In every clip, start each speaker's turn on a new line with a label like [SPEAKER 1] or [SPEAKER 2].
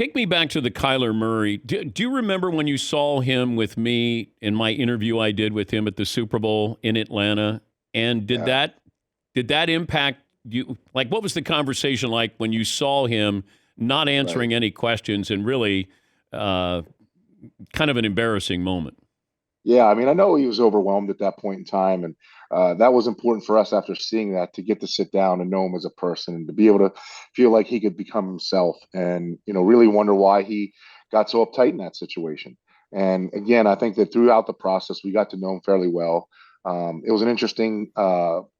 [SPEAKER 1] Take me back to the Kyler Murray. Do you remember when you saw him with me in my interview I did with him at the Super Bowl in Atlanta? And
[SPEAKER 2] Yeah,
[SPEAKER 1] did that impact you? Like, what was the conversation like when you saw him not
[SPEAKER 2] right.
[SPEAKER 1] answering any questions and really uh, kind of an embarrassing moment?
[SPEAKER 2] Yeah, I mean, I know he was overwhelmed at that point in time, and that was important for us after seeing that to get to sit down and know him as a person and to be able to feel like he could become himself and, really wonder why he got so uptight in that situation. And again, I think that throughout the process, we got to know him fairly well. It was an interesting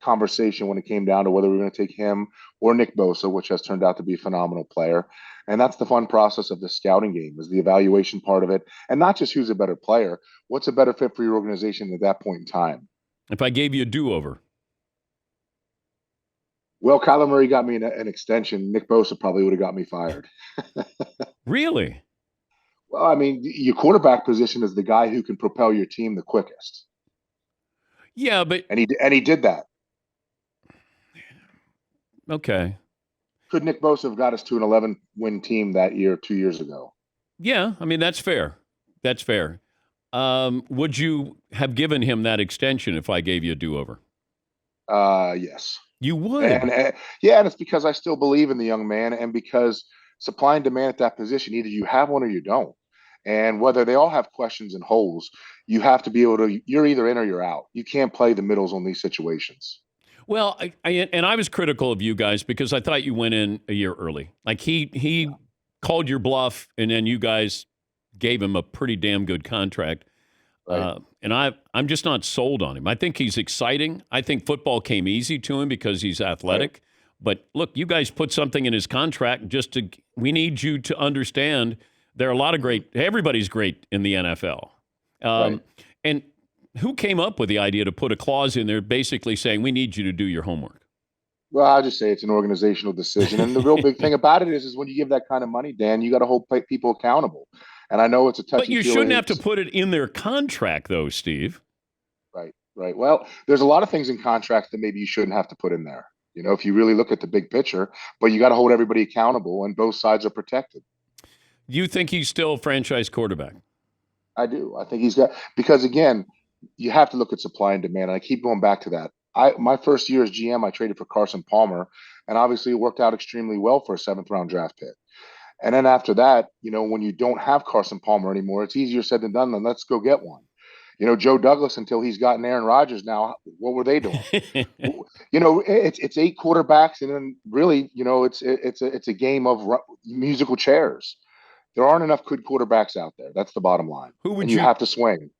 [SPEAKER 2] conversation when it came down to whether we were going to take him or Nick Bosa, which has turned out to be a phenomenal player. And that's the fun process of the scouting game is the evaluation part of it, and not just who's a better player, what's a better fit for your organization at that point in time?
[SPEAKER 1] If I gave you a do-over,
[SPEAKER 2] Well, Kyler Murray got me an extension. Nick Bosa probably would have got me fired.
[SPEAKER 1] really?
[SPEAKER 2] Well, I mean, your quarterback position is the guy who can propel your team the quickest,
[SPEAKER 1] Yeah, but
[SPEAKER 2] and he did that.
[SPEAKER 1] okay.
[SPEAKER 2] Could Nick Bosa have got us to an 11-win team that year, 2 years ago?
[SPEAKER 1] Yeah, I mean that's fair. That's fair. Would you have given him that extension if I gave you a do-over?
[SPEAKER 2] Yes,
[SPEAKER 1] You
[SPEAKER 2] and,
[SPEAKER 1] would.
[SPEAKER 2] and yeah, and it's because I still believe in the young man, and because supply and demand at that position, either you have one or you don't. And whether they all have questions and holes, you have to be able to. You're either in or you're out. You can't play the middles on these situations.
[SPEAKER 1] Well, I was critical of you guys because I thought you went in a year early. Like he called your bluff, and then you guys gave him a pretty damn good contract.
[SPEAKER 2] Right.
[SPEAKER 1] And I'm just not sold on him. I think he's exciting. I think football came easy to him because he's
[SPEAKER 2] Right.
[SPEAKER 1] athletic. But look, you guys put something in his contract just to. We need you to understand there are a lot of
[SPEAKER 2] Mhm.
[SPEAKER 1] great. Everybody's great in the NFL.
[SPEAKER 2] Right.
[SPEAKER 1] And who came up with the idea to put a clause in there basically saying we need you to do your homework?
[SPEAKER 2] Well, I just say it's an organizational decision, and the real big thing about it is when you give that kind of money, Dan, you got to hold people accountable. And I know it's a
[SPEAKER 1] But
[SPEAKER 2] touchy
[SPEAKER 1] you shouldn't
[SPEAKER 2] feely.
[SPEAKER 1] have to put it in their contract, though, Steve.
[SPEAKER 2] Right. Right. Well, there's a lot of things in contracts that maybe you shouldn't have to put in there. If you really look at the big picture, but you got to hold everybody accountable, and both sides are protected.
[SPEAKER 1] You think he's still a franchise quarterback?
[SPEAKER 2] I do. I think he's got because again, you have to look at supply and demand. And I keep going back to that. My first year as GM, I traded for Carson Palmer, and obviously it worked out extremely well for a seventh round draft pick. And then after that, when you don't have Carson Palmer anymore, it's easier said than done. Then let's go get one. Joe Douglas until he's gotten Aaron Rodgers now. What were they doing? It's eight quarterbacks, and then really, it's a game of musical chairs. There aren't enough good quarterbacks out there. That's the bottom line,
[SPEAKER 1] who
[SPEAKER 2] and
[SPEAKER 1] would
[SPEAKER 2] you
[SPEAKER 1] you
[SPEAKER 2] have to swing.